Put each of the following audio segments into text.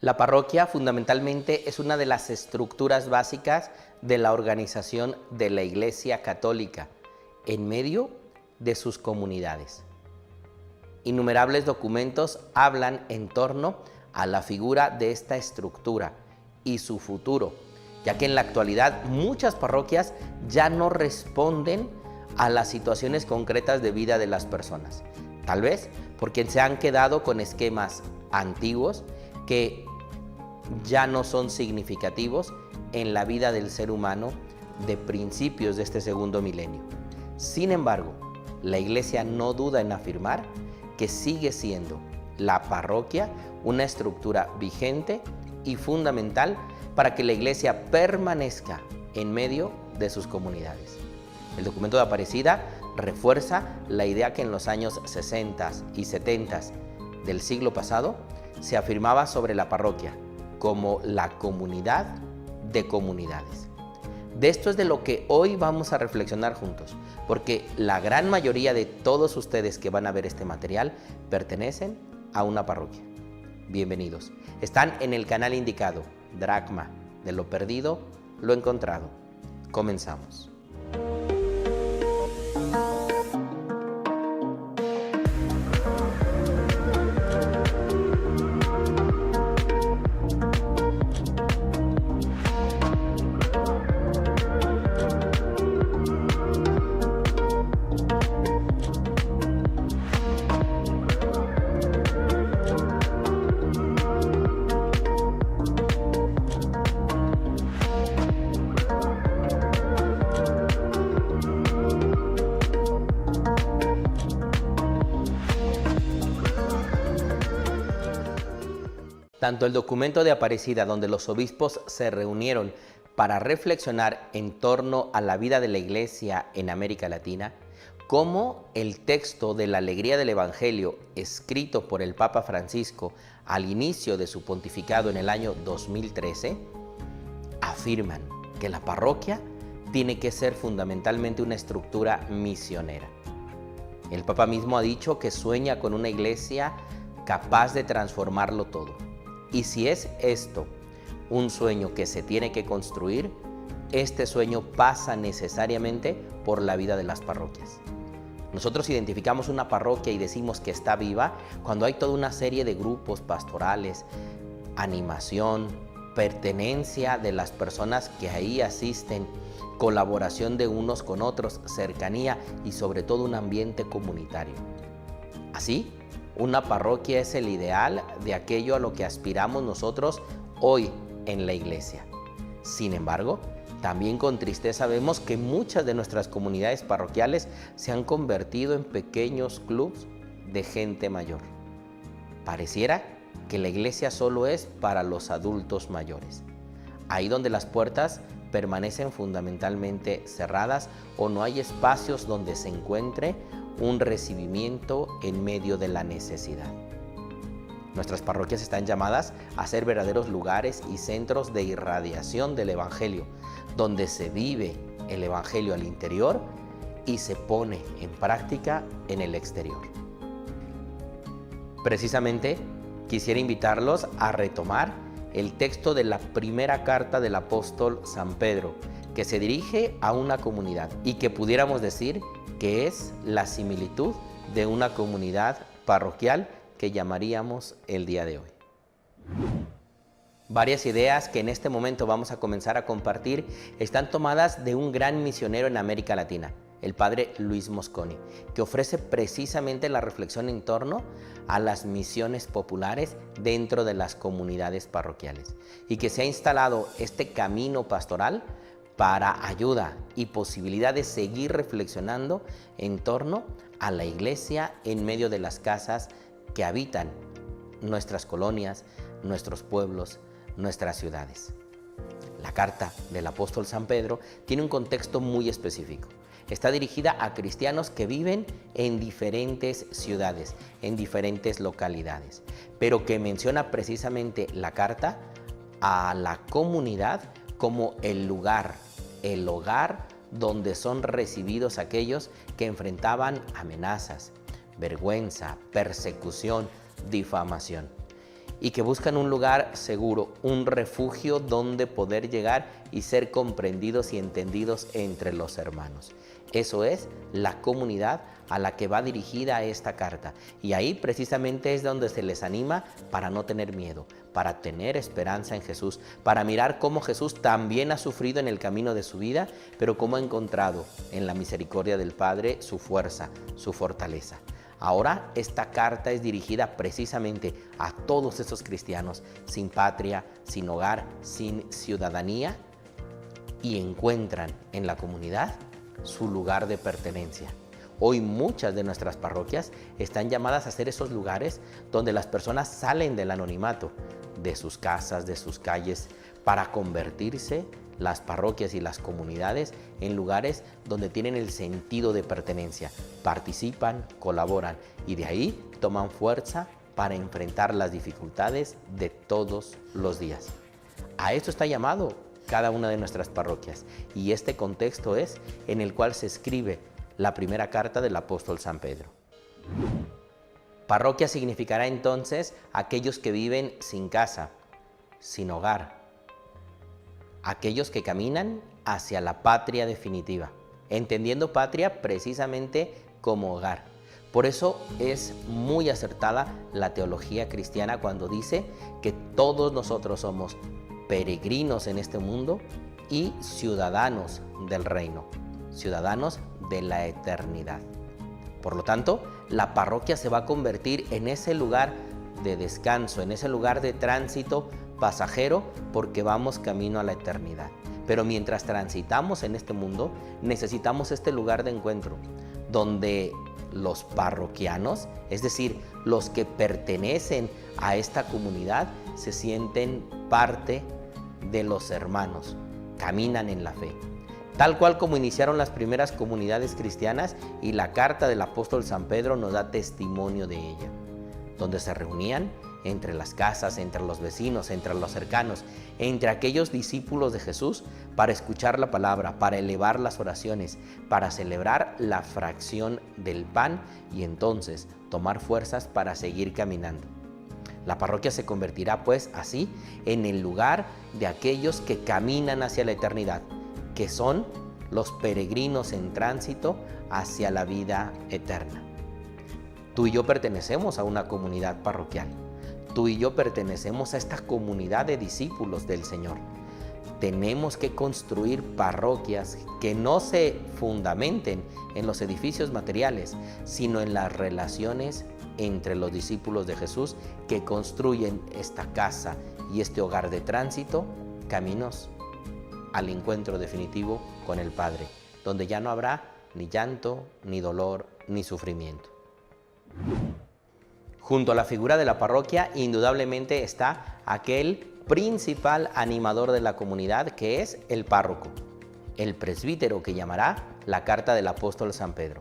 La parroquia fundamentalmente es una de las estructuras básicas de la organización de la Iglesia Católica en medio de sus comunidades. Innumerables documentos hablan en torno a la figura de esta estructura y su futuro, ya que en la actualidad muchas parroquias ya no responden a las situaciones concretas de vida de las personas. Tal vez porque se han quedado con esquemas antiguos que ya no son significativos en la vida del ser humano de principios de este segundo milenio. Sin embargo, la Iglesia no duda en afirmar que sigue siendo la parroquia una estructura vigente y fundamental para que la Iglesia permanezca en medio de sus comunidades. El documento de Aparecida refuerza la idea que en los años 60 y 70 del siglo pasado se afirmaba sobre la parroquia como la comunidad de comunidades. De esto es de lo que hoy vamos a reflexionar juntos, porque la gran mayoría de todos ustedes que van a ver este material pertenecen a una parroquia. Bienvenidos. Están en el canal indicado, Dracma, de lo perdido, lo encontrado. Comenzamos. Tanto el documento de Aparecida, donde los obispos se reunieron para reflexionar en torno a la vida de la Iglesia en América Latina, como el texto de la Alegría del Evangelio, escrito por el Papa Francisco al inicio de su pontificado en el año 2013, afirman que la parroquia tiene que ser fundamentalmente una estructura misionera. El Papa mismo ha dicho que sueña con una iglesia capaz de transformarlo todo. Y si es esto un sueño que se tiene que construir, este sueño pasa necesariamente por la vida de las parroquias. Nosotros identificamos una parroquia y decimos que está viva cuando hay toda una serie de grupos pastorales, animación, pertenencia de las personas que ahí asisten, colaboración de unos con otros, cercanía y sobre todo un ambiente comunitario. Así, una parroquia es el ideal de aquello a lo que aspiramos nosotros hoy en la Iglesia. Sin embargo, también con tristeza vemos que muchas de nuestras comunidades parroquiales se han convertido en pequeños clubs de gente mayor. Pareciera que la Iglesia solo es para los adultos mayores, ahí donde las puertas permanecen fundamentalmente cerradas o no hay espacios donde se encuentre un recibimiento en medio de la necesidad. Nuestras parroquias están llamadas a ser verdaderos lugares y centros de irradiación del Evangelio, donde se vive el Evangelio al interior y se pone en práctica en el exterior. Precisamente, quisiera invitarlos a retomar el texto de la primera carta del apóstol San Pedro, que se dirige a una comunidad y que pudiéramos decir que es la similitud de una comunidad parroquial que llamaríamos el día de hoy. Varias ideas que en este momento vamos a comenzar a compartir están tomadas de un gran misionero en América Latina, el padre Luis Mosconi, que ofrece precisamente la reflexión en torno a las misiones populares dentro de las comunidades parroquiales y que se ha instalado este camino pastoral para ayuda y posibilidad de seguir reflexionando en torno a la Iglesia en medio de las casas que habitan nuestras colonias, nuestros pueblos, nuestras ciudades. La carta del apóstol San Pedro tiene un contexto muy específico. Está dirigida a cristianos que viven en diferentes ciudades, en diferentes localidades, pero que menciona precisamente la carta a la comunidad como el hogar donde son recibidos aquellos que enfrentaban amenazas, vergüenza, persecución, difamación. y que buscan un lugar seguro, un refugio donde poder llegar y ser comprendidos y entendidos entre los hermanos. Eso es la comunidad a la que va dirigida esta carta. Y ahí precisamente es donde se les anima para no tener miedo, para tener esperanza en Jesús, para mirar cómo Jesús también ha sufrido en el camino de su vida, pero cómo ha encontrado en la misericordia del Padre su fuerza, su fortaleza. Ahora esta carta es dirigida precisamente a todos esos cristianos sin patria, sin hogar, sin ciudadanía, y encuentran en la comunidad su lugar de pertenencia. Hoy muchas de nuestras parroquias están llamadas a ser esos lugares donde las personas salen del anonimato, de sus casas, de sus calles, para convertirse las parroquias y las comunidades en lugares donde tienen el sentido de pertenencia, participan, colaboran y de ahí toman fuerza para enfrentar las dificultades de todos los días. A esto está llamado cada una de nuestras parroquias y este contexto es en el cual se escribe la primera carta del apóstol San Pedro. Parroquia significará entonces aquellos que viven sin casa, sin hogar, aquellos que caminan hacia la patria definitiva, entendiendo patria precisamente como hogar. Por eso es muy acertada la teología cristiana cuando dice que todos nosotros somos peregrinos en este mundo y ciudadanos del reino, ciudadanos de la eternidad. Por lo tanto, la parroquia se va a convertir en ese lugar de descanso, en ese lugar de tránsito pasajero, porque vamos camino a la eternidad. Pero mientras transitamos en este mundo, necesitamos este lugar de encuentro, donde los parroquianos, es decir, los que pertenecen a esta comunidad, se sienten parte de los hermanos, caminan en la fe. Tal cual como iniciaron las primeras comunidades cristianas, y la carta del apóstol San Pedro nos da testimonio de ella, donde se reunían entre las casas, entre los vecinos, entre los cercanos, entre aquellos discípulos de Jesús para escuchar la palabra, para elevar las oraciones, para celebrar la fracción del pan y entonces tomar fuerzas para seguir caminando. La parroquia se convertirá pues así en el lugar de aquellos que caminan hacia la eternidad, que son los peregrinos en tránsito hacia la vida eterna. Tú y yo pertenecemos a una comunidad parroquial. Tú y yo pertenecemos a esta comunidad de discípulos del Señor. Tenemos que construir parroquias que no se fundamenten en los edificios materiales, sino en las relaciones entre los discípulos de Jesús que construyen esta casa y este hogar de tránsito, caminos al encuentro definitivo con el Padre, donde ya no habrá ni llanto, ni dolor, ni sufrimiento. Junto a la figura de la parroquia, indudablemente está aquel principal animador de la comunidad, que es el párroco, el presbítero, que llamará la carta del apóstol San Pedro.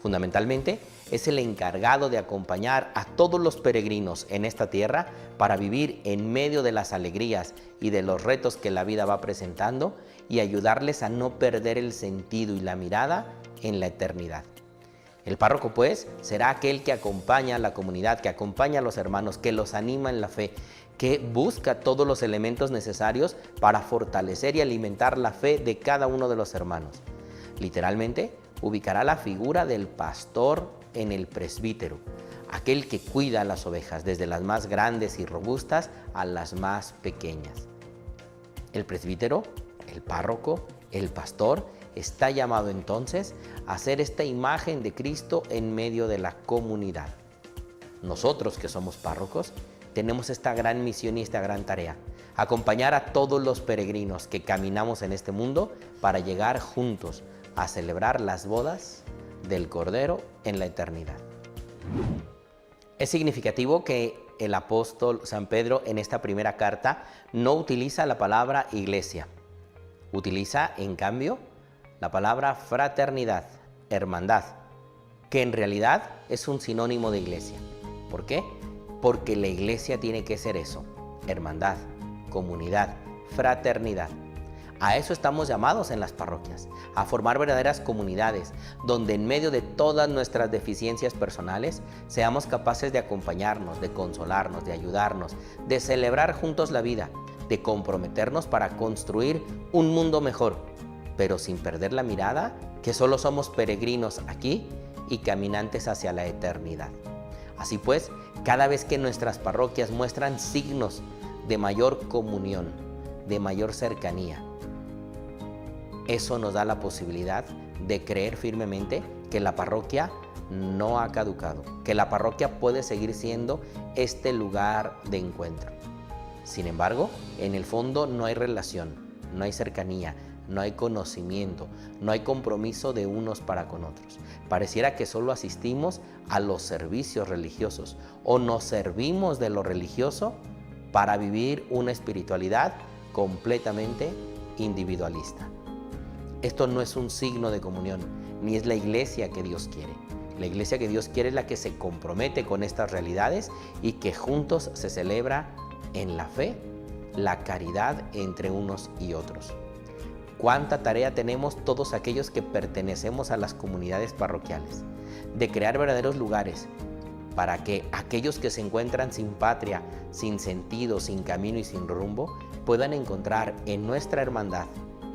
Fundamentalmente, es el encargado de acompañar a todos los peregrinos en esta tierra para vivir en medio de las alegrías y de los retos que la vida va presentando y ayudarles a no perder el sentido y la mirada en la eternidad. El párroco, pues, será aquel que acompaña a la comunidad, que acompaña a los hermanos, que los anima en la fe, que busca todos los elementos necesarios para fortalecer y alimentar la fe de cada uno de los hermanos. Literalmente, ubicará la figura del pastor en el presbítero, aquel que cuida a las ovejas, desde las más grandes y robustas a las más pequeñas. El presbítero, el párroco, el pastor, está llamado entonces a ser esta imagen de Cristo en medio de la comunidad. Nosotros que somos párrocos tenemos esta gran misión y esta gran tarea: acompañar a todos los peregrinos que caminamos en este mundo para llegar juntos a celebrar las bodas del Cordero en la eternidad. Es significativo que el apóstol San Pedro en esta primera carta no utiliza la palabra iglesia. Utiliza, en cambio, la palabra fraternidad, hermandad, que en realidad es un sinónimo de iglesia. ¿Por qué? Porque la iglesia tiene que ser eso: hermandad, comunidad, fraternidad. A eso estamos llamados en las parroquias, a formar verdaderas comunidades, donde en medio de todas nuestras deficiencias personales, seamos capaces de acompañarnos, de consolarnos, de ayudarnos, de celebrar juntos la vida, de comprometernos para construir un mundo mejor, pero sin perder la mirada que solo somos peregrinos aquí y caminantes hacia la eternidad. Así pues, cada vez que nuestras parroquias muestran signos de mayor comunión, de mayor cercanía, eso nos da la posibilidad de creer firmemente que la parroquia no ha caducado, que la parroquia puede seguir siendo este lugar de encuentro. Sin embargo, en el fondo no hay relación, no hay cercanía, no hay conocimiento, no hay compromiso de unos para con otros. Pareciera que solo asistimos a los servicios religiosos o nos servimos de lo religioso para vivir una espiritualidad completamente individualista. Esto no es un signo de comunión, ni es la iglesia que Dios quiere. La iglesia que Dios quiere es la que se compromete con estas realidades y que juntos se celebra en la fe, la caridad entre unos y otros. ¿Cuánta tarea tenemos todos aquellos que pertenecemos a las comunidades parroquiales? De crear verdaderos lugares para que aquellos que se encuentran sin patria, sin sentido, sin camino y sin rumbo, puedan encontrar en nuestra hermandad,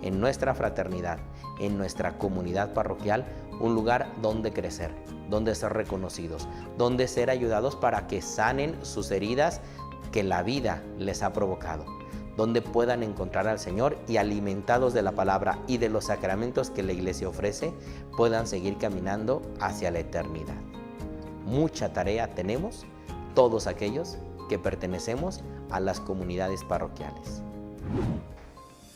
en nuestra fraternidad, en nuestra comunidad parroquial, un lugar donde crecer, donde ser reconocidos, donde ser ayudados para que sanen sus heridas que la vida les ha provocado, donde puedan encontrar al Señor y, alimentados de la palabra y de los sacramentos que la Iglesia ofrece, puedan seguir caminando hacia la eternidad. Mucha tarea tenemos todos aquellos que pertenecemos a las comunidades parroquiales.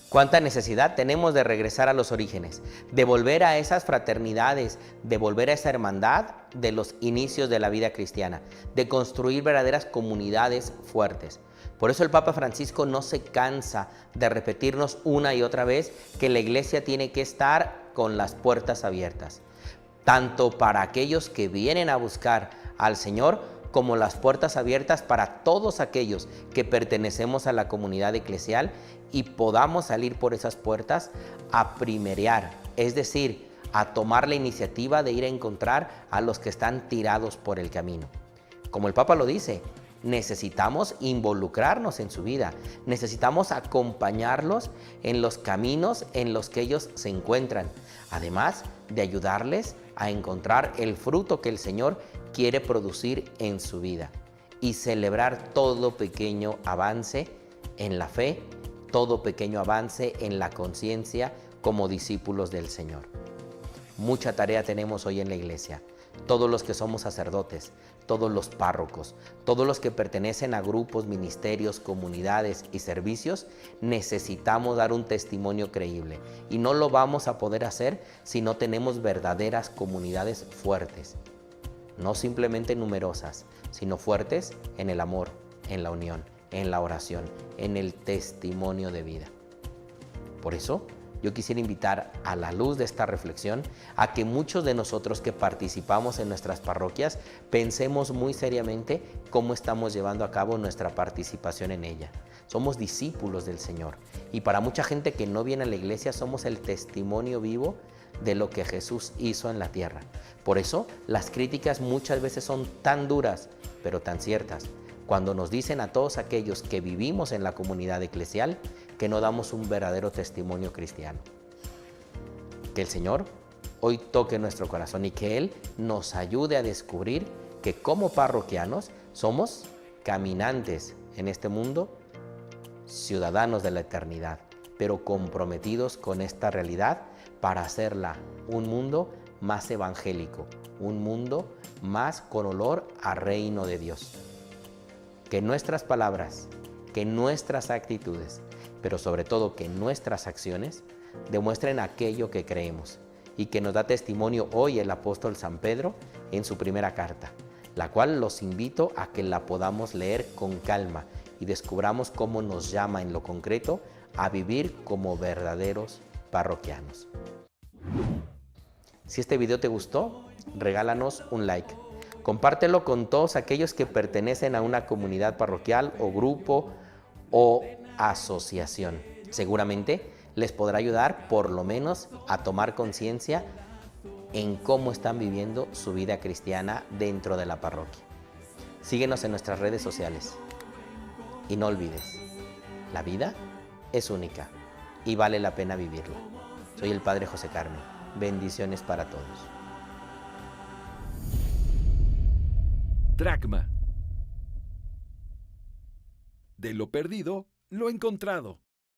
Cuánta necesidad tenemos de regresar a los orígenes, de volver a esas fraternidades, de volver a esa hermandad de los inicios de la vida cristiana, de construir verdaderas comunidades fuertes. Por eso el Papa Francisco no se cansa de repetirnos una y otra vez que la Iglesia tiene que estar con las puertas abiertas, tanto para aquellos que vienen a buscar al Señor, como las puertas abiertas para todos aquellos que pertenecemos a la comunidad eclesial y podamos salir por esas puertas a primerear, es decir, a tomar la iniciativa de ir a encontrar a los que están tirados por el camino. Como el Papa lo dice, necesitamos involucrarnos en su vida, necesitamos acompañarlos en los caminos en los que ellos se encuentran, además de ayudarles a encontrar el fruto que el Señor quiere producir en su vida y celebrar todo pequeño avance en la fe, todo pequeño avance en la conciencia como discípulos del Señor. Mucha tarea tenemos hoy en la Iglesia. Todos los que somos sacerdotes, todos los párrocos, todos los que pertenecen a grupos, ministerios, comunidades y servicios, necesitamos dar un testimonio creíble y no lo vamos a poder hacer si no tenemos verdaderas comunidades fuertes, no simplemente numerosas, sino fuertes en el amor, en la unión, en la oración, en el testimonio de vida. Por eso, yo quisiera invitar a la luz de esta reflexión a que muchos de nosotros que participamos en nuestras parroquias pensemos muy seriamente cómo estamos llevando a cabo nuestra participación en ella. Somos discípulos del Señor y para mucha gente que no viene a la iglesia somos el testimonio vivo de lo que Jesús hizo en la tierra. Por eso las críticas muchas veces son tan duras, pero tan ciertas, cuando nos dicen a todos aquellos que vivimos en la comunidad eclesial que no damos un verdadero testimonio cristiano. Que el Señor hoy toque nuestro corazón y que Él nos ayude a descubrir que como parroquianos somos caminantes en este mundo, ciudadanos de la eternidad, pero comprometidos con esta realidad para hacerla un mundo más evangélico, un mundo más con olor a reino de Dios. Que nuestras palabras, que nuestras actitudes, pero sobre todo que nuestras acciones demuestren aquello que creemos y que nos da testimonio hoy el apóstol San Pedro en su primera carta, la cual los invito a que la podamos leer con calma y descubramos cómo nos llama en lo concreto a vivir como verdaderos parroquianos. Si este video te gustó, regálanos un like. Compártelo con todos aquellos que pertenecen a una comunidad parroquial o grupo o asociación. Seguramente les podrá ayudar por lo menos a tomar conciencia en cómo están viviendo su vida cristiana dentro de la parroquia. Síguenos en nuestras redes sociales y no olvides, la vida es única y vale la pena vivirla. Soy el Padre José Carmen. Bendiciones para todos. Dracma. De lo perdido, lo encontrado.